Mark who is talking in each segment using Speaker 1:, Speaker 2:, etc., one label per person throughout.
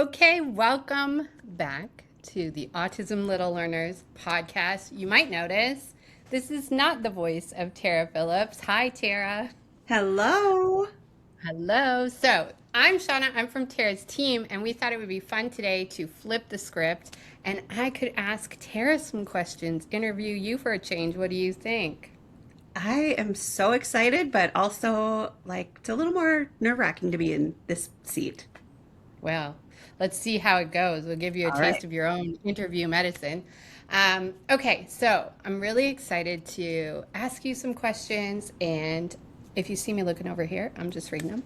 Speaker 1: Okay, welcome back to the Autism Little Learners podcast. You might notice this is not the voice of Tara Phillips. Hi, Tara.
Speaker 2: Hello.
Speaker 1: Hello. So, I'm Shawna. I'm from Tara's team, and we thought it would be fun today to flip the script and I could ask Tara some questions, interview you for a change. What do you think?
Speaker 2: I am so excited, but also like it's a little more nerve-wracking to be in this seat.
Speaker 1: Well, let's see how it goes. We'll give you a
Speaker 2: All right.
Speaker 1: taste of your own interview medicine. Okay, so I'm really excited to ask you some questions. And if you see me looking over here, I'm just reading them.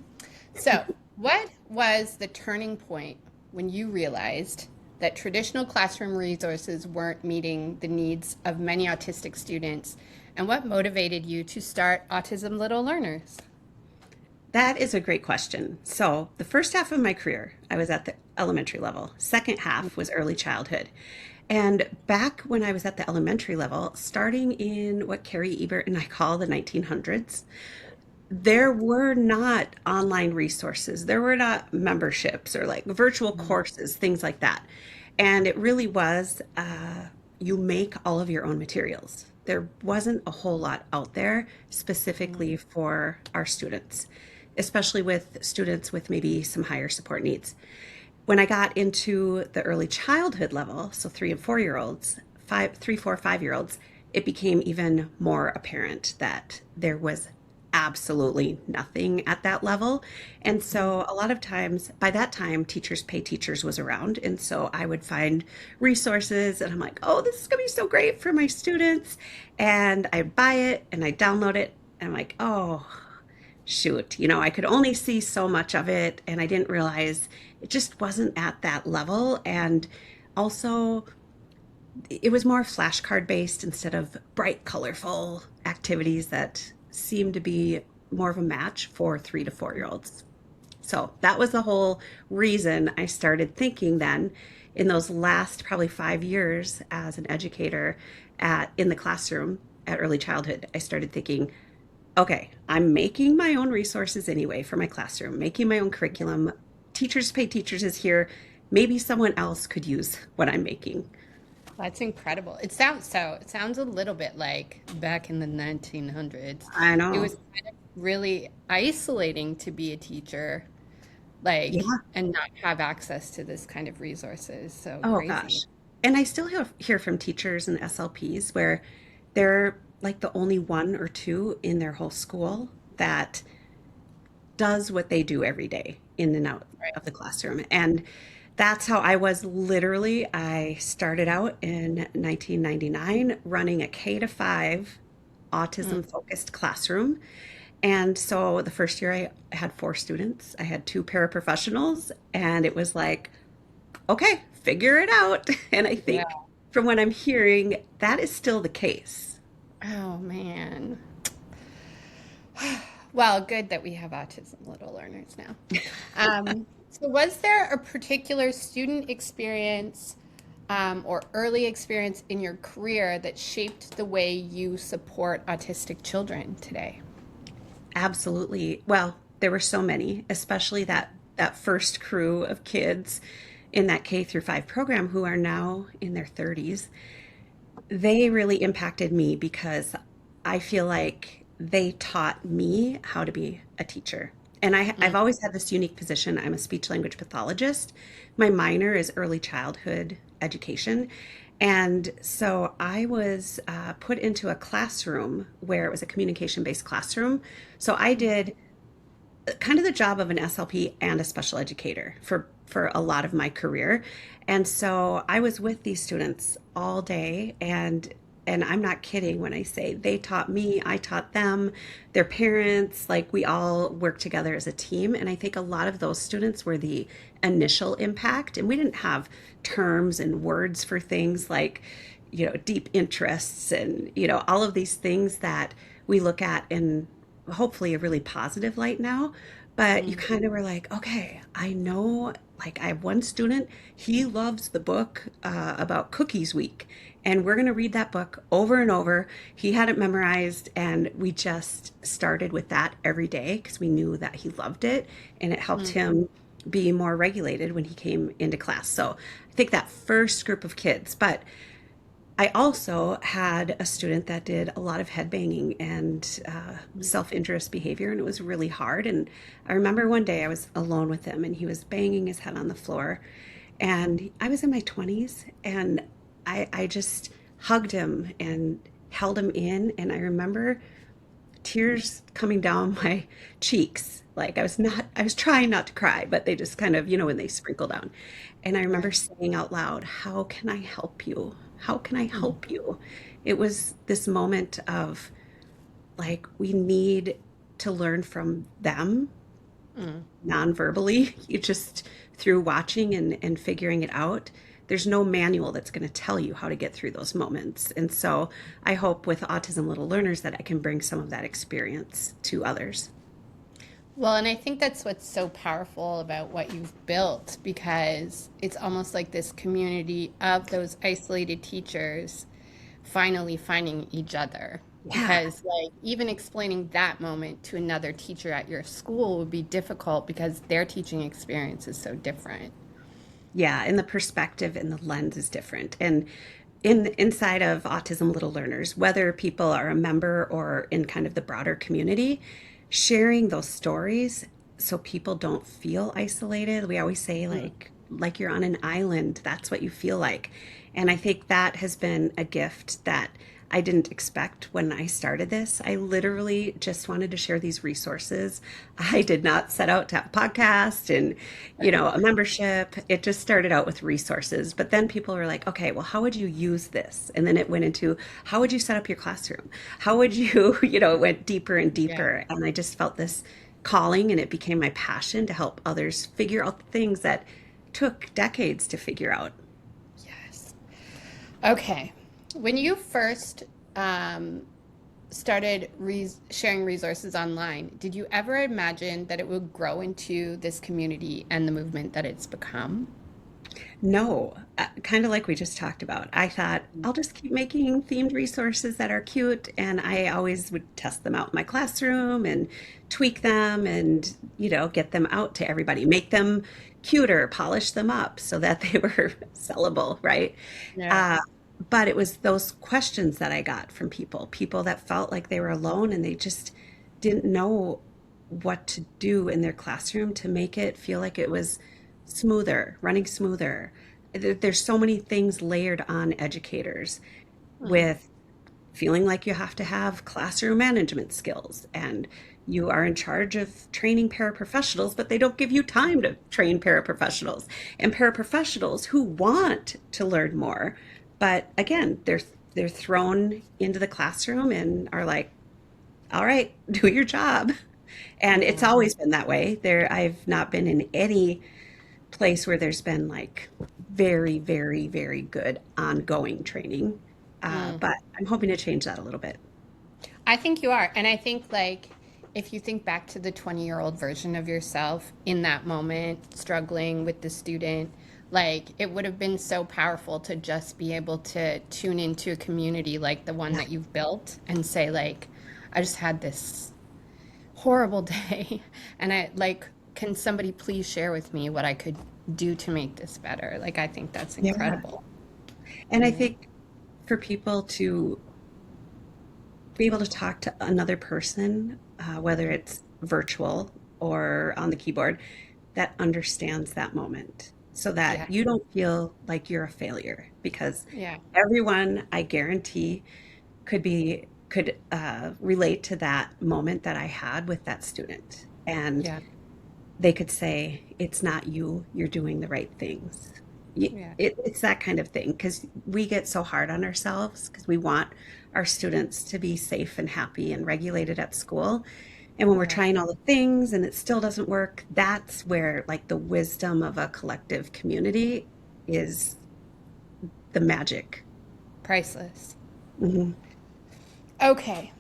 Speaker 1: So, what was the turning point when you realized that traditional classroom resources weren't meeting the needs of many autistic students? And what motivated you to start Autism Little Learners?
Speaker 2: That is a great question. So, the first half of my career, I was at the elementary level. Second half was early childhood. And back when I was at the elementary level, starting in what Carrie Ebert and I call the 1900s, there were not online resources. There were not memberships or like virtual courses, things like that. And it really was you make all of your own materials. There wasn't a whole lot out there specifically for our students, especially with students with maybe some higher support needs. When I got into the early childhood level, so 3 and 4 year olds, 3, 4, 5 year olds, it became even more apparent that there was absolutely nothing at that level. And so a lot of times, by that time, Teachers Pay Teachers was around. And so I would find resources and I'm like, oh, this is going to be so great for my students. And I buy it and I download it. And I'm like, oh, shoot, I could only see so much of it. And I didn't realize it just wasn't at that level. And also, it was more flashcard based instead of bright, colorful activities that seemed to be more of a match for 3 to 4 year olds. So that was the whole reason I started thinking then in those last probably 5 years as an educator in the classroom at early childhood. I started thinking, okay, I'm making my own resources anyway for my classroom, making my own curriculum. Teachers Pay Teachers is here. Maybe someone else could use what I'm making.
Speaker 1: That's incredible. It sounds a little bit like back in the 1900s.
Speaker 2: I
Speaker 1: It
Speaker 2: know.
Speaker 1: was kind of really isolating to be a teacher, like,
Speaker 2: Yeah.
Speaker 1: and not have access to this kind of resources. So
Speaker 2: Oh
Speaker 1: crazy.
Speaker 2: gosh. And I still hear from teachers and SLPs where they're like the only one or two in their whole school that does what they do every day in and out
Speaker 1: Right.
Speaker 2: of the classroom. And that's how I was literally. I started out in 1999 running a K to 5
Speaker 1: Mm.
Speaker 2: autism focused classroom. And so the first year I had 4 students, I had 2 paraprofessionals, and it was like, okay, figure it out. And I
Speaker 1: Yeah.
Speaker 2: think from what I'm hearing, that is still the case.
Speaker 1: Oh man. Well, good that we have autism little learners now. So was there a particular student experience or early experience in your career that shaped the way you support autistic children today?
Speaker 2: Absolutely. Well, there were so many, especially that first crew of kids in that K through 5 program who are now in their 30s. They really impacted me because I feel like they taught me how to be a teacher. And I've
Speaker 1: Mm.
Speaker 2: always had this unique position. I'm a speech language pathologist. My minor is early childhood education. And so I was put into a classroom where it was a communication based classroom. So I did kind of the job of an SLP and a special educator for a lot of my career. And so I was with these students all day, and I'm not kidding when I say they taught me, I taught them, their parents, like we all worked together as a team. And I think a lot of those students were the initial impact. And we didn't have terms and words for things like, deep interests and, all of these things that we look at in hopefully a really positive light now. But you
Speaker 1: Mm.
Speaker 2: kind of were like, okay, I know, like I have one student, he loves the book about Cookies Week. And we're going to read that book over and over. He had it memorized, and we just started with that every day because we knew that he loved it and it helped
Speaker 1: Mm.
Speaker 2: him be more regulated when he came into class. So I think that first group of kids, but I also had a student that did a lot of head banging and self-injurious behavior, and it was really hard. And I remember one day I was alone with him, and he was banging his head on the floor. And I was in my 20s, and I just hugged him and held him in. And I remember tears coming down my cheeks. Like I was trying not to cry, but they just kind of, when they sprinkle down. And I remember
Speaker 1: Right.
Speaker 2: saying out loud, "How can I help you? How can I
Speaker 1: Mm,
Speaker 2: help you?" It was this moment of like, we need to learn from them
Speaker 1: mm.
Speaker 2: non-verbally. You just through watching and figuring it out. There's no manual that's going to tell you how to get through those moments. And so I hope with Autism Little Learners that I can bring some of that experience to others.
Speaker 1: Well, and I think that's what's so powerful about what you've built because it's almost like this community of those isolated teachers finally finding each other.
Speaker 2: Yeah.
Speaker 1: Because, like, even explaining that moment to another teacher at your school would be difficult because their teaching experience is so different.
Speaker 2: Yeah, and the perspective and the lens is different. And inside of Autism Little Learners, whether people are a member or in kind of the broader community, sharing those stories so people don't feel isolated. We always say
Speaker 1: Mm.
Speaker 2: like you're on an island, that's what you feel like. And I think that has been a gift that I didn't expect when I started this. I literally just wanted to share these resources. I did not set out to have a podcast and, a membership. It just started out with resources. But then people were like, okay, well, how would you use this? And then it went into how would you set up your classroom? How would you, it went deeper and
Speaker 1: Yeah.
Speaker 2: deeper. And I just felt this calling and it became my passion to help others figure out the things that took decades to figure out.
Speaker 1: Yes. Okay. When you first um, started sharing resources online, did you ever imagine that it would grow into this community and the movement that it's become?
Speaker 2: No, kind of like we just talked about. I thought I'll just keep making themed resources that are cute, and I always would test them out in my classroom and tweak them and, get them out to everybody, make them cuter, polish them up so that they were sellable, right?
Speaker 1: Yeah.
Speaker 2: Uh, but it was those questions that I got from people that felt like they were alone and they just didn't know what to do in their classroom to make it feel like it was smoother, running smoother. There's so many things layered on educators
Speaker 1: Mm.
Speaker 2: with feeling like you have to have classroom management skills and you are in charge of training paraprofessionals, but they don't give you time to train paraprofessionals and paraprofessionals who want to learn more. But again, they're thrown into the classroom and are like, all right, do your job. And it's
Speaker 1: Mm.
Speaker 2: always been that way. I've not been in any place where there's been like very, very, very good ongoing training.
Speaker 1: Mm.
Speaker 2: But I'm hoping to change that a little bit.
Speaker 1: I think you are. And I think, like, if you think back to the 20-year-old version of yourself in that moment, struggling with the student, like, it would have been so powerful to just be able to tune into a community like the one
Speaker 2: Yeah.
Speaker 1: that you've built and say, like, I just had this horrible day. And can somebody please share with me what I could do to make this better? Like, I think that's
Speaker 2: Yeah.
Speaker 1: incredible.
Speaker 2: And I
Speaker 1: Yeah.
Speaker 2: think for people to be able to talk to another person, whether it's virtual or on the keyboard, that understands that moment so that
Speaker 1: Yeah.
Speaker 2: you don't feel like you're a failure because
Speaker 1: Yeah.
Speaker 2: everyone, I guarantee, could relate to that moment that I had with that student. And
Speaker 1: Yeah.
Speaker 2: they could say, it's not you, you're doing the right things.
Speaker 1: Yeah.
Speaker 2: It's that kind of thing because we get so hard on ourselves because we want our students to be safe and happy and regulated at school. And when we're
Speaker 1: Yeah.
Speaker 2: trying all the things and it still doesn't work, that's where like the wisdom of a collective community is the magic.
Speaker 1: Priceless.
Speaker 2: Mhm.
Speaker 1: Okay.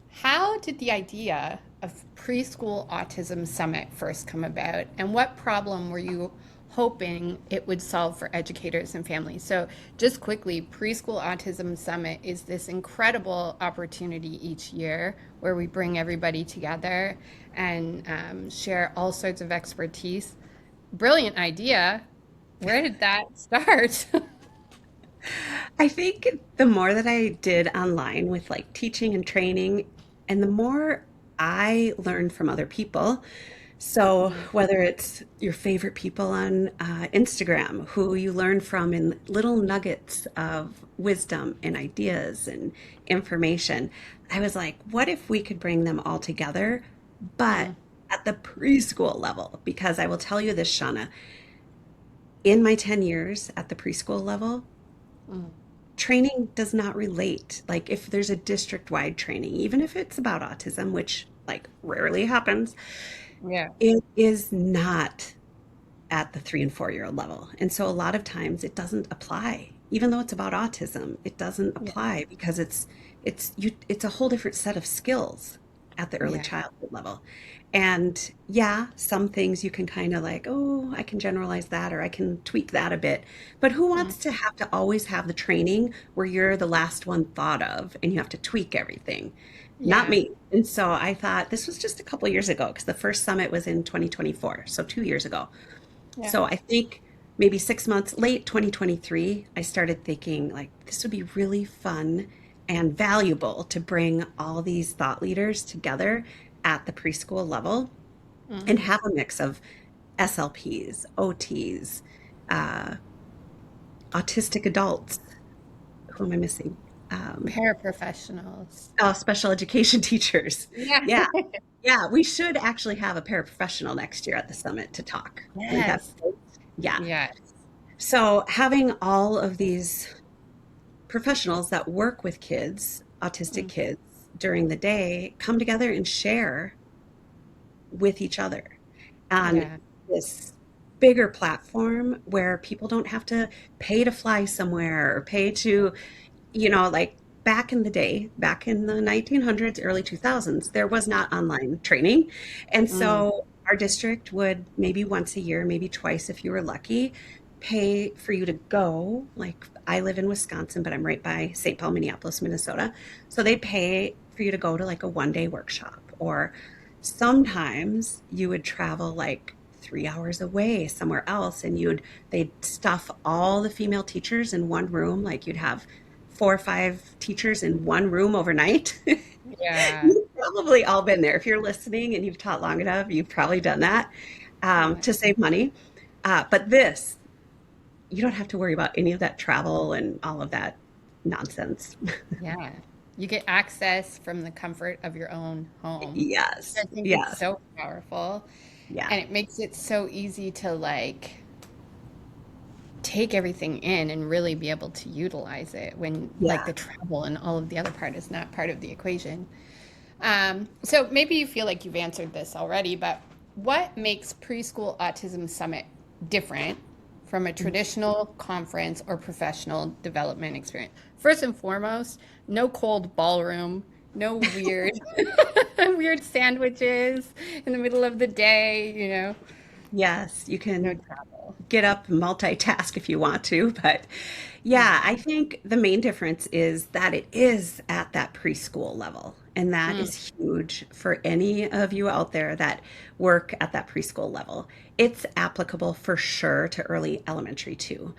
Speaker 1: How did the idea of Preschool Autism Summit first come about, and what problem were you hoping it would solve for educators and families? So, just quickly, Preschool Autism Summit is this incredible opportunity each year where we bring everybody together and share all sorts of expertise brilliant idea. Where did that start?
Speaker 2: I think the more that I did online with like teaching and training, and the more I learned from other people. So,
Speaker 1: Mm,
Speaker 2: whether it's your favorite people on Instagram, who you learn from in little nuggets of wisdom and ideas and information, I was like, what if we could bring them all together, but
Speaker 1: mm,
Speaker 2: at the preschool level? Because I will tell you this, Shauna, in my 10 years at the preschool level,
Speaker 1: mm.
Speaker 2: training does not relate. Like if there's a district-wide training, even if it's about autism, which like rarely happens,
Speaker 1: Yeah.
Speaker 2: it is not at the 3 and 4 year old level. And so a lot of times it doesn't apply. Even though it's about autism, it doesn't
Speaker 1: Yeah.
Speaker 2: apply because it's a whole different set of skills at the early
Speaker 1: Yeah.
Speaker 2: childhood level. And yeah, some things you can kind of like, oh, I can generalize that or I can tweak that a bit. But who
Speaker 1: Mm,
Speaker 2: wants to have to always have the training where you're the last one thought of and you have to tweak everything? Not
Speaker 1: yeah.
Speaker 2: me. And so I thought this was just a couple years ago because the first summit was in 2024, so 2 years ago.
Speaker 1: Yeah.
Speaker 2: So I think maybe 6 months late 2023, I started thinking like this would be really fun and valuable to bring all these thought leaders together at the preschool level and
Speaker 1: Mm.
Speaker 2: have a mix of SLPs, OTs, uh, autistic adults. Who am I missing? Um,
Speaker 1: Paraprofessionals.
Speaker 2: oh, special education teachers.
Speaker 1: Yeah.
Speaker 2: Yeah, yeah. We should actually have a paraprofessional next year at the summit to talk. Wouldn't that
Speaker 1: Yes.
Speaker 2: be great? Yeah.
Speaker 1: Yes.
Speaker 2: So having all of these professionals that work with kids, autistic
Speaker 1: Mm.
Speaker 2: kids, during the day come together and share with each other on
Speaker 1: Yeah.
Speaker 2: this bigger platform where people don't have to pay to fly somewhere or pay to, like back in the day, back in the 1900s, early 2000s, there was not online training. And
Speaker 1: Mm.
Speaker 2: so our district would maybe once a year, maybe twice if you were lucky, pay for you to go. Like I live in Wisconsin, but I'm right by St. Paul, Minneapolis, Minnesota. So they'd pay for you to go to like a 1 day workshop. Or sometimes you would travel like 3 hours away somewhere else and they'd stuff all the female teachers in one room. Like you'd have 4 or 5 teachers in one room overnight.
Speaker 1: Yeah.
Speaker 2: You've probably all been there. If you're listening and you've taught long enough, you've probably done that
Speaker 1: Yeah.
Speaker 2: to save money. But this, you don't have to worry about any of that travel and all of that nonsense.
Speaker 1: Yeah. You get access from the comfort of your own home. I
Speaker 2: Yes,
Speaker 1: think it's
Speaker 2: yes,
Speaker 1: so powerful
Speaker 2: yeah,
Speaker 1: and it makes it so easy to like take everything in and really be able to utilize it when like
Speaker 2: yeah.
Speaker 1: the travel and all of the other part is not part of the equation. So maybe you feel like you've answered this already, but what makes Preschool Autism Summit different from a traditional conference or professional development experience? First and foremost, no cold ballroom, no weird weird sandwiches in the middle of the day,
Speaker 2: Yes, you
Speaker 1: no
Speaker 2: can
Speaker 1: travel.
Speaker 2: get up and multitask if you want to, but yeah,
Speaker 1: Yeah.
Speaker 2: I think the main difference is that it is at that preschool level. And that
Speaker 1: Mm,
Speaker 2: is huge for any of you out there that work at that preschool level. It's applicable for sure to early elementary too.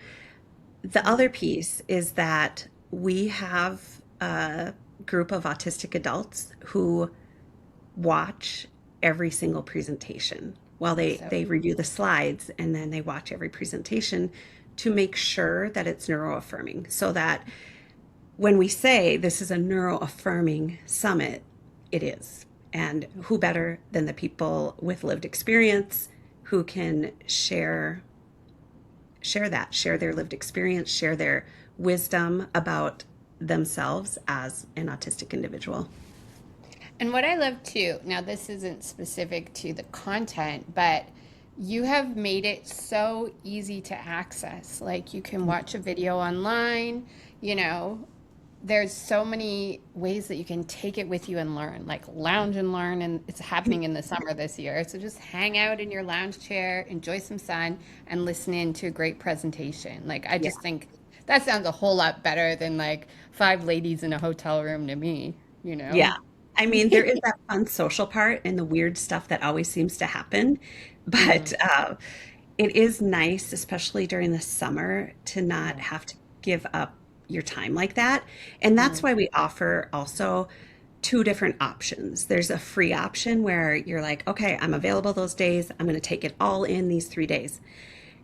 Speaker 2: The
Speaker 1: mm,
Speaker 2: other piece is that we have a group of autistic adults who watch every single presentation. While they,
Speaker 1: so
Speaker 2: they review the slides and then they watch every presentation to make sure that it's neuroaffirming so that when we say this is a neuroaffirming summit, it is. And who better than the people with lived experience who can share their lived experience, share their wisdom about themselves as an autistic individual.
Speaker 1: And what I love too, now this isn't specific to the content, but you have made it so easy to access. Like you can watch a video online, you know, there's so many ways that you can take it with you and learn, like lounge and learn. And it's happening in the summer this year. So just hang out in your lounge chair, enjoy some sun, and listen in to a great presentation. Like I
Speaker 2: Yeah.
Speaker 1: just think that sounds a whole lot better than like five ladies in a hotel room to me, you
Speaker 2: Yeah.
Speaker 1: know?
Speaker 2: I mean, there is that fun social part and the weird stuff that always seems to happen, but
Speaker 1: Mm,
Speaker 2: it is nice, especially during the summer, to not
Speaker 1: Yeah.
Speaker 2: have to give up your time like that. And that's
Speaker 1: Mm,
Speaker 2: why we offer also two different options. There's a free option where you're like, okay, I'm available those days. I'm going to take it all in these 3 days.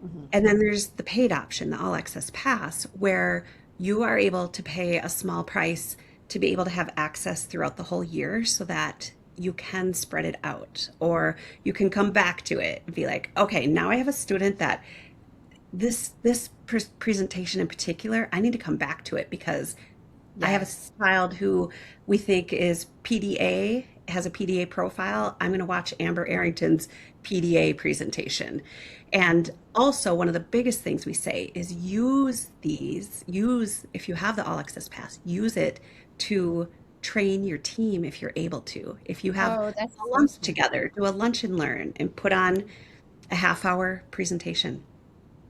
Speaker 1: mhm.
Speaker 2: And then there's the paid option, the all access pass, where you are able to pay a small price to be able to have access throughout the whole year so that you can spread it out or you can come back to it and be like, okay, now I have a student that this presentation in particular, I need to come back to it because I have a
Speaker 1: Yes.
Speaker 2: child who we think is PDA, has a PDA profile. I'm going to watch Amber Arrington's PDA presentation. And also, one of the biggest things we say is if you have the All Access Pass, use it to train your team if you're able to. If you have
Speaker 1: Oh, that's
Speaker 2: a
Speaker 1: so
Speaker 2: lunch
Speaker 1: smart.
Speaker 2: together, do a lunch and learn and put on a half-hour presentation.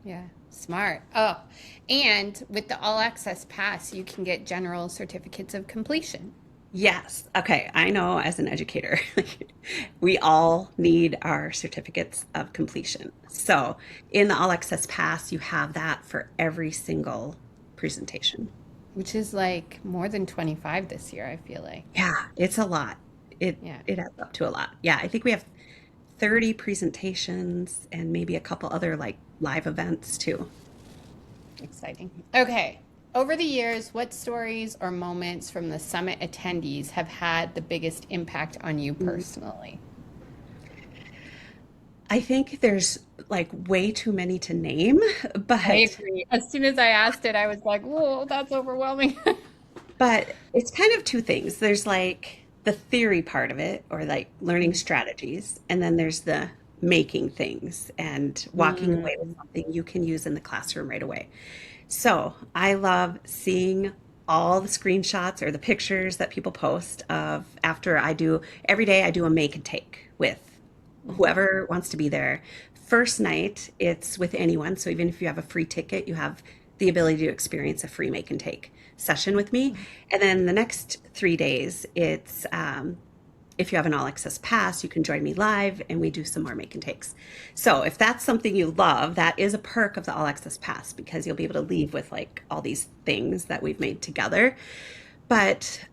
Speaker 1: Yeah, smart. Oh, and with the all access pass, you can get general certificates of completion.
Speaker 2: Yes. Okay. I know as an educator, we all need our certificates of completion. So in the All Access Pass, you have that for every single presentation.
Speaker 1: Which is like more than 25 this year, I feel like.
Speaker 2: Yeah, it's a lot. It
Speaker 1: Yeah,
Speaker 2: it adds up to a lot. Yeah, I think we have 30 presentations and maybe a couple other like live events too.
Speaker 1: exciting. Okay. Over the years, what stories or moments from the summit attendees have had the biggest impact on you personally?
Speaker 2: I think there's like way too many to name,
Speaker 1: I
Speaker 2: but
Speaker 1: agree. As soon as I asked it, I was like, whoa, that's overwhelming.
Speaker 2: it's kind of two things. There's like the theory part of it, or like learning strategies, and then there's the making things and walking away with
Speaker 1: Mm,
Speaker 2: something you can use in the classroom right away. So I love seeing all the screenshots or the pictures that people post of after I do every day I do a make and take with
Speaker 1: mhm.
Speaker 2: whoever wants to be there. First night, it's with anyone. So even if you have a free ticket, you have the ability to experience a free make and take session with me. And then the next 3 days, it's if you have an all access pass, you can join me live and we do some more make and takes. So if that's something you love, that is a perk of the all access pass because you'll be able to leave with like all these things that we've made together. But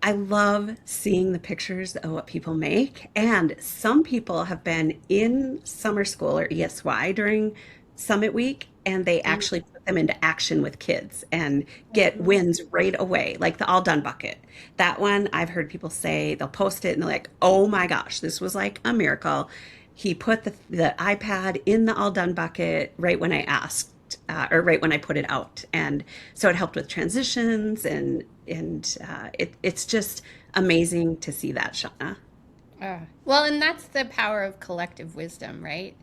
Speaker 2: I love seeing the pictures of what people make. And some people have been in summer school or ESY during Summit Week, and they
Speaker 1: Mm,
Speaker 2: actually put them into action with kids and
Speaker 1: I
Speaker 2: get
Speaker 1: love
Speaker 2: wins right away, like the All Done bucket. That one, I've heard people say they'll post it and they're like, oh my gosh, this was like a miracle. He put the iPad in the All Done bucket right when I asked. Or right when I put it out, and so it helped with transitions, and it's just amazing to see that, Shauna.
Speaker 1: Well, and that's the power of collective wisdom, right?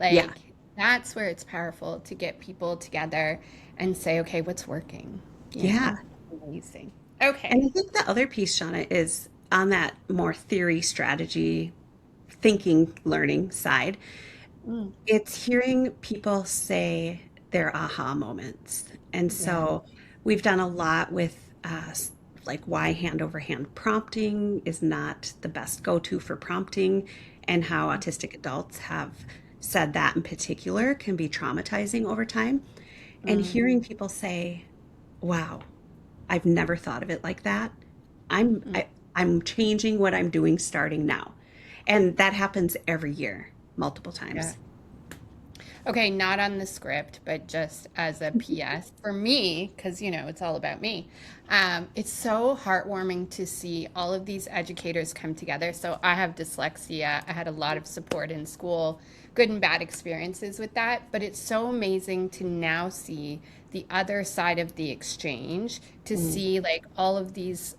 Speaker 2: Yeah,
Speaker 1: Like, that's where it's powerful to get people together and say, okay, what's working? You
Speaker 2: yeah.
Speaker 1: know, amazing.
Speaker 2: And
Speaker 1: Okay.
Speaker 2: I think the other piece, Shauna, is on that more theory, strategy, thinking, learning side.
Speaker 1: Mm,
Speaker 2: It's hearing people say their aha moments. And
Speaker 1: yeah.
Speaker 2: so we've done a lot with like why hand over hand prompting is not the best go to for prompting, and how autistic adults have said that in particular can be traumatizing over time. And
Speaker 1: Mm,
Speaker 2: hearing people say, wow, I've never thought of it like that. I'm
Speaker 1: mm,
Speaker 2: I, I'm changing what I'm doing starting now. And that happens every year, multiple
Speaker 1: yeah.
Speaker 2: times.
Speaker 1: Okay, not on the script, but just as a PS for me, because it's all about me. It's so heartwarming to see all of these educators come together. So I have dyslexia. I had a lot of support in school, good and bad experiences with that. But it's so amazing to now see the other side of the exchange, to
Speaker 2: Mm,
Speaker 1: see like all of these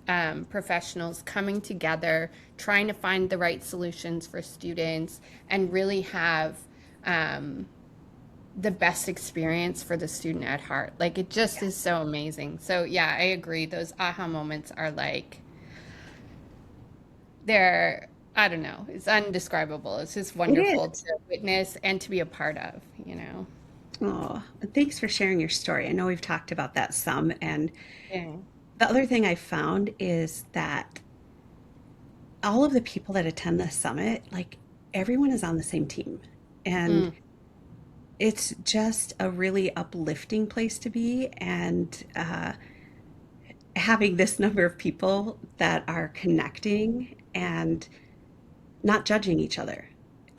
Speaker 1: professionals coming together, trying to find the right solutions for students, and really have. Um, the best experience for the student at heart. Like it just is so amazing. So yeah, I agree. Those aha moments are like they're I don't know. It's undescribable. It's just
Speaker 2: it
Speaker 1: wonderful
Speaker 2: is.
Speaker 1: to witness and to be a part of.
Speaker 2: Oh, thanks for sharing your story. I know we've talked about that some. And
Speaker 1: Yeah.
Speaker 2: the other thing I found is that all of the people that attend the summit, like everyone is on the same team. And
Speaker 1: Mm.
Speaker 2: it's just a really uplifting place to be. And having this number of people that are connecting and not judging each other,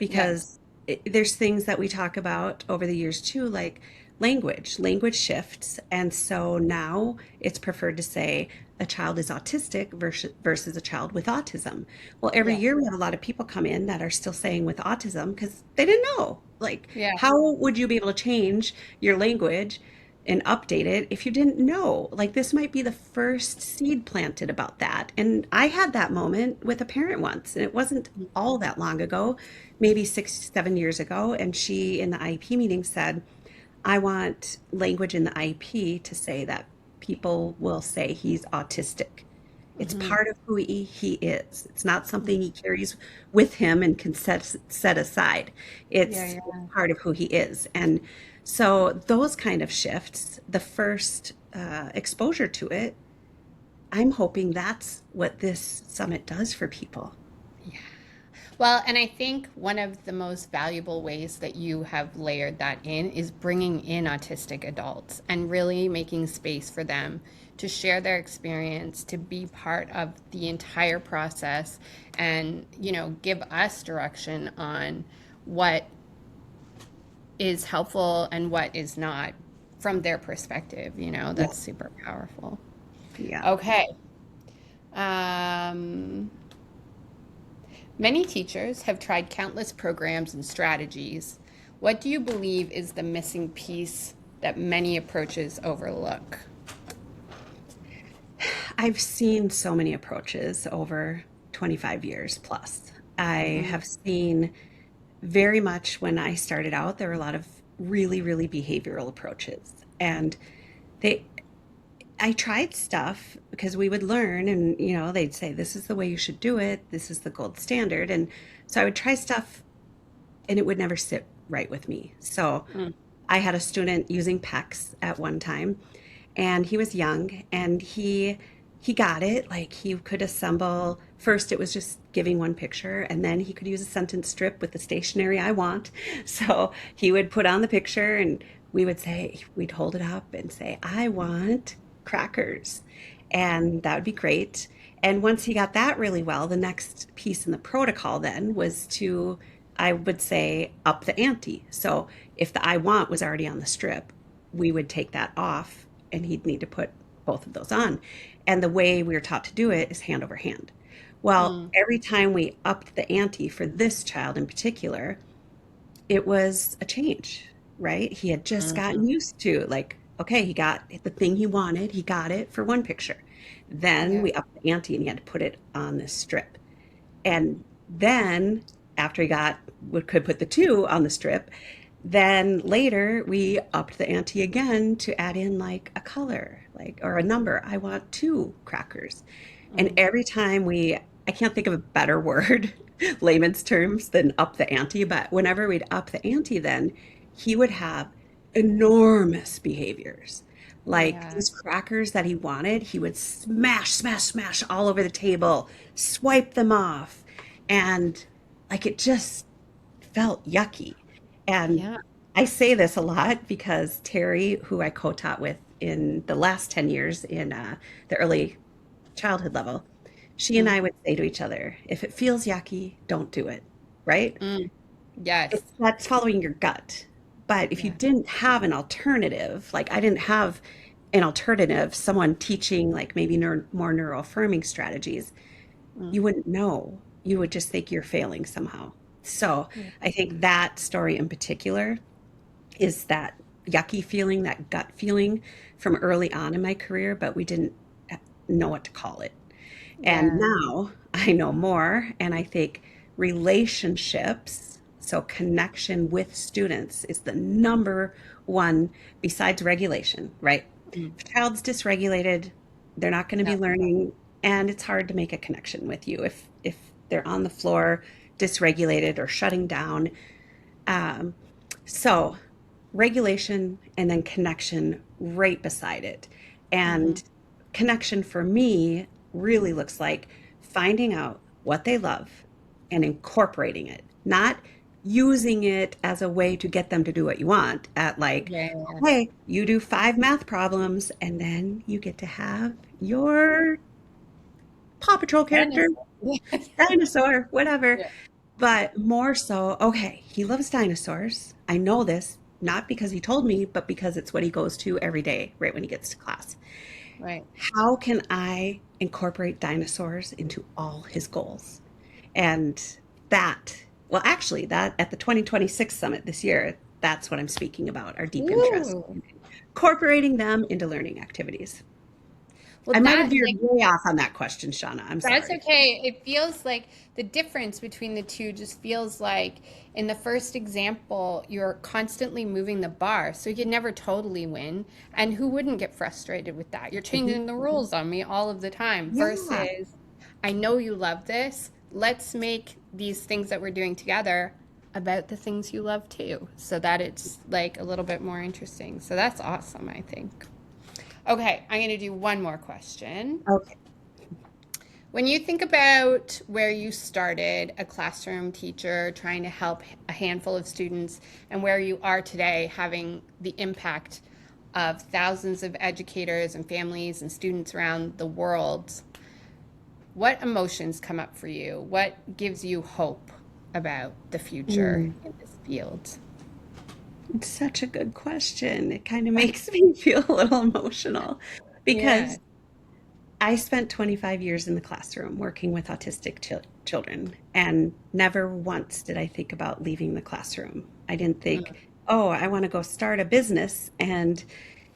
Speaker 1: Yes.
Speaker 2: because there's things that we talk about over the years too, like language shifts, and so now it's preferred to say a child is autistic versus a child with autism. Well, every
Speaker 1: Yes.
Speaker 2: year we have a lot of people come in that are still saying with autism because they didn't know, like,
Speaker 1: Yeah.
Speaker 2: how would you be able to change your language and update it if you didn't know? Like, this might be the first seed planted about that. And I had that moment with a parent once, and it wasn't all that long ago, maybe 6, 7 years ago. And she, in the IEP meeting, said, I want language in the IEP to say that people will say he's autistic. It's
Speaker 1: Hmm.
Speaker 2: part of who he is. It's not something he carries with him and can set aside.
Speaker 1: Yeah,
Speaker 2: It's
Speaker 1: yeah.
Speaker 2: part of who he is. And so those kind of shifts, the first exposure to it, I'm hoping that's what this summit does for people.
Speaker 1: Yeah. Well, and I think one of the most valuable ways that you have layered that in is bringing in autistic adults and really making space for them to share their experience, to be part of the entire process and, give us direction on what is helpful and what is not from their perspective.
Speaker 2: Yeah.
Speaker 1: That's super powerful.
Speaker 2: Yeah.
Speaker 1: Okay. Um, Many teachers have tried countless programs and strategies. What do you believe is the missing piece that many approaches overlook?
Speaker 2: I've seen so many approaches over 25 years plus. I
Speaker 1: Mm,
Speaker 2: have seen very much when I started out, there were a lot of really, really behavioral approaches. And they, I tried stuff because we would learn and, they'd say, this is the way you should do it. This is the gold standard. And so I would try stuff and it would never sit right with me. So
Speaker 1: mm,
Speaker 2: I had a student using PECs at one time, and he was young, and he got it. Like, he could assemble. First, it was just giving one picture, and then he could use a sentence strip with the stationery I want. So he would put on the picture, and we'd hold it up and say, I want crackers. And that would be great. And once he got that really well, the next piece in the protocol then was to, I would say, up the ante. So if the I want was already on the strip, we would take that off and he'd need to put both of those on. And the way we were taught to do it is hand over hand. Well,
Speaker 1: mm,
Speaker 2: every time we upped the ante for this child in particular, it was a change, right? He had just
Speaker 1: mhm.
Speaker 2: gotten used to, like, okay, he got the thing he wanted, he got it for one picture. Then
Speaker 1: Yeah.
Speaker 2: we upped the ante and he had to put it on this strip. And then after he could put the two on the strip, then later we upped the ante again to add in like a color, like, or a number. I want two crackers. And
Speaker 1: Mm,
Speaker 2: every time I can't think of a better word, layman's terms, than up the ante, but whenever we'd up the ante, then he would have enormous behaviors. Like
Speaker 1: yeah.
Speaker 2: these crackers that he wanted, he would smash, smash, smash all over the table, swipe them off. And like, it just felt yucky. And
Speaker 1: Yeah.
Speaker 2: I say this a lot because Terry, who I co-taught with in the last 10 years in the early childhood level, she and
Speaker 1: Mm,
Speaker 2: I would say to each other, if it feels yucky, don't do it, right?
Speaker 1: mm. Yes.
Speaker 2: That's following your gut. But if you
Speaker 1: Yeah.
Speaker 2: didn't have an alternative, like I didn't have an alternative, someone teaching like maybe more neuroaffirming strategies,
Speaker 1: Mm,
Speaker 2: you wouldn't know. You would just think you're failing somehow. So
Speaker 1: yeah.
Speaker 2: I think that story in particular is that yucky feeling, that gut feeling from early on in my career, but we didn't know what to call it. And
Speaker 1: Yeah.
Speaker 2: now I know more, and I think relationships, so connection with students, is the number one besides regulation, right?
Speaker 1: Mm,
Speaker 2: If a child's dysregulated, they're not going to
Speaker 1: no.
Speaker 2: be learning, and it's hard to make a connection with you if they're on the floor dysregulated or shutting down. Um, so regulation and then connection right beside it.
Speaker 1: Hmm.
Speaker 2: And connection for me really looks like finding out what they love and incorporating it, not using it as a way to get them to do what you want at like,
Speaker 1: Yeah.
Speaker 2: hey, you do 5 math problems and then you get to have your Paw Patrol character,
Speaker 1: Dinosaur.
Speaker 2: dinosaur, whatever.
Speaker 1: Yeah.
Speaker 2: But more so, okay, he loves dinosaurs. I know this, not because he told me, but because it's what he goes to every day, right when he gets to class.
Speaker 1: Right.
Speaker 2: How can I incorporate dinosaurs into all his goals? And that, well, actually, that at the 2026 summit this year, that's what I'm speaking about, our deep interest,
Speaker 1: Ooh.
Speaker 2: incorporating them into learning activities.
Speaker 1: Well,
Speaker 2: I might have
Speaker 1: that
Speaker 2: veered
Speaker 1: like
Speaker 2: way off on that question, Shauna. I'm
Speaker 1: that's
Speaker 2: sorry.
Speaker 1: okay. It feels like the difference between the two just feels like in the first example, you're constantly moving the bar, so you never totally win. And who wouldn't get frustrated with that? You're
Speaker 2: Mhm.
Speaker 1: changing the rules on me all of the time
Speaker 2: Yeah.
Speaker 1: versus I know you love this. Let's make these things that we're doing together about the things you love too, so that it's like a little bit more interesting. So that's awesome, I think. Okay, I'm going to do one more question.
Speaker 2: Okay.
Speaker 1: When you think about where you started, a classroom teacher trying to help a handful of students, and where you are today, having the impact of thousands of educators and families and students around the world, what emotions come up for you? What gives you hope about the future
Speaker 2: Mm,
Speaker 1: in this field?
Speaker 2: it's such a good question. It kind of makes me feel a little emotional
Speaker 1: Yeah.
Speaker 2: because I spent 25 years in the classroom working with autistic children, and never once did I think about leaving the classroom. I didn't think,
Speaker 1: Mm,
Speaker 2: oh, I want to go start a business and,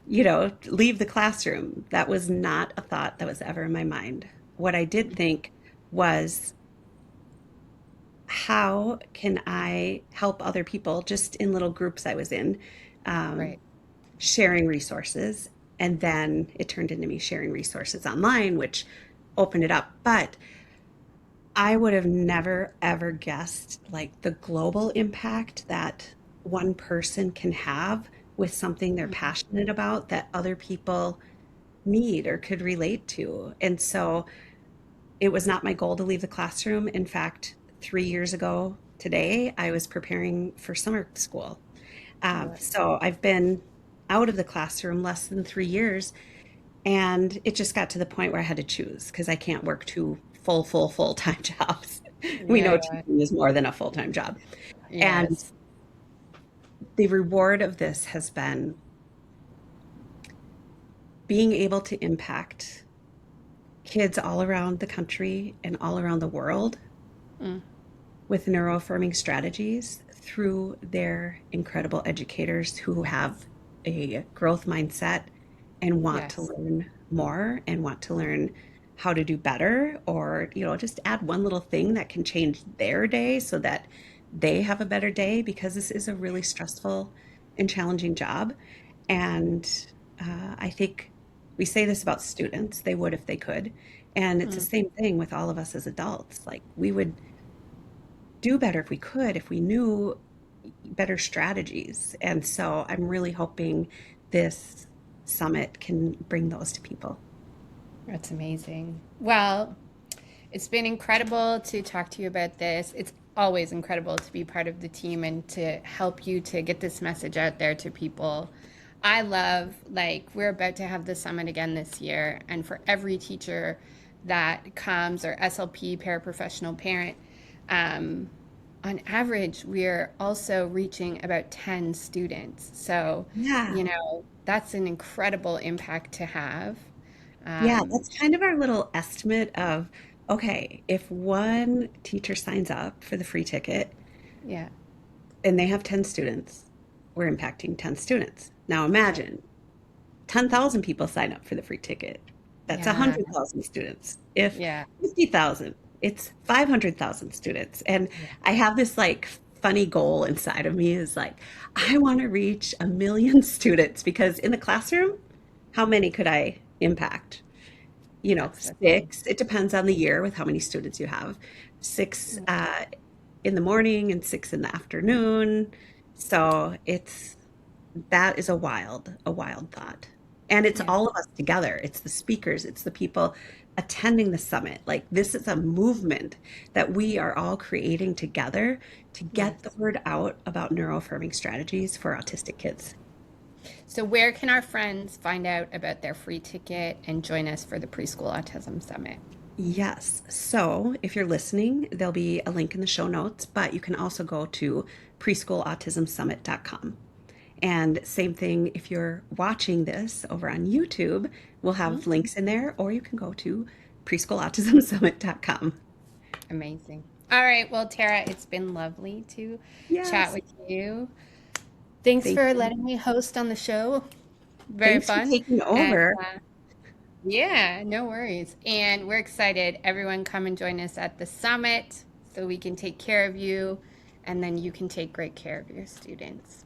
Speaker 2: leave the classroom. That was not a thought that was ever in my mind. What I did think was, how can I help other people just in little groups I was in, um,
Speaker 1: right.
Speaker 2: sharing resources. And then it turned into me sharing resources online, which opened it up. But I would have never ever guessed like the global impact that one person can have with something they're
Speaker 1: Mm,
Speaker 2: passionate about that other people need or could relate to. And so it was not my goal to leave the classroom. In fact, 3 years ago today, I was preparing for summer school.
Speaker 1: oh,
Speaker 2: So I've been out of the classroom less than 3 years, and it just got to the point where I had to choose because I can't work two full-time jobs. We know
Speaker 1: yeah.
Speaker 2: teaching is more than a full-time job. And
Speaker 1: Yes.
Speaker 2: the reward of this has been being able to impact kids all around the country and all around the world
Speaker 1: Mm,
Speaker 2: with neuroaffirming strategies through their incredible educators who have a growth mindset and want to
Speaker 1: yes.
Speaker 2: learn more and want to learn how to do better, or just add one little thing that can change their day so that they have a better day, because this is a really stressful and challenging job. And I think we say this about students, they would if they could, and it's the
Speaker 1: Mm.
Speaker 2: same thing with all of us as adults. Like, we would do better if we could, if we knew better strategies. And so I'm really hoping this summit can bring those to people.
Speaker 1: That's amazing. Well, it's been incredible to talk to you about this. It's always incredible to be part of the team and to help you to get this message out there to people. I love, like, we're about to have the summit again this year, and for every teacher that comes, or SLP, paraprofessional parent, um, on average, we're also reaching about 10 students. So,
Speaker 2: Yeah.
Speaker 1: that's an incredible impact to have.
Speaker 2: Yeah,
Speaker 1: Um,
Speaker 2: that's kind of our little estimate of, okay, if one teacher signs up for the free ticket
Speaker 1: yeah,
Speaker 2: and they have 10 students, we're impacting 10 students. Now
Speaker 1: right.
Speaker 2: imagine 10,000 people sign up for the free ticket. That's
Speaker 1: Yeah,
Speaker 2: 100,000 students. If
Speaker 1: yeah,
Speaker 2: 50,000, it's 500,000 students. And
Speaker 1: yeah,
Speaker 2: I have this like funny goal inside of me, is like, I want to reach 1 million students, because in the classroom, how many could I impact?
Speaker 1: that's the thing.
Speaker 2: Six. It depends on the year with how many students you have. Six
Speaker 1: Mm,
Speaker 2: in the morning and six in the afternoon. So that is a wild thought. And it's
Speaker 1: yeah,
Speaker 2: all of us together. It's the speakers, it's the people attending the summit. Like, this is a movement that we are all creating together to get the
Speaker 1: Yes.
Speaker 2: word out about neuroaffirming strategies for autistic kids.
Speaker 1: So where can our friends find out about their free ticket and join us for the Preschool Autism Summit?
Speaker 2: Yes. So if you're listening, there'll be a link in the show notes, but you can also go to preschoolautismsummit.com. And same thing if you're watching this over on YouTube, we'll
Speaker 1: Mhm.
Speaker 2: have links in there, or you can go to preschoolautismsummit.com.
Speaker 1: Amazing. All right. Well, Tara, it's been lovely to chat
Speaker 2: Yes.
Speaker 1: with you. Thanks
Speaker 2: Thank
Speaker 1: for
Speaker 2: you.
Speaker 1: letting me host on the show. Very
Speaker 2: Thanks for
Speaker 1: fun.
Speaker 2: taking
Speaker 1: And
Speaker 2: over.
Speaker 1: yeah, no worries. And we're excited. Everyone come and join us at the summit so we can take care of you and then you can take great care of your students.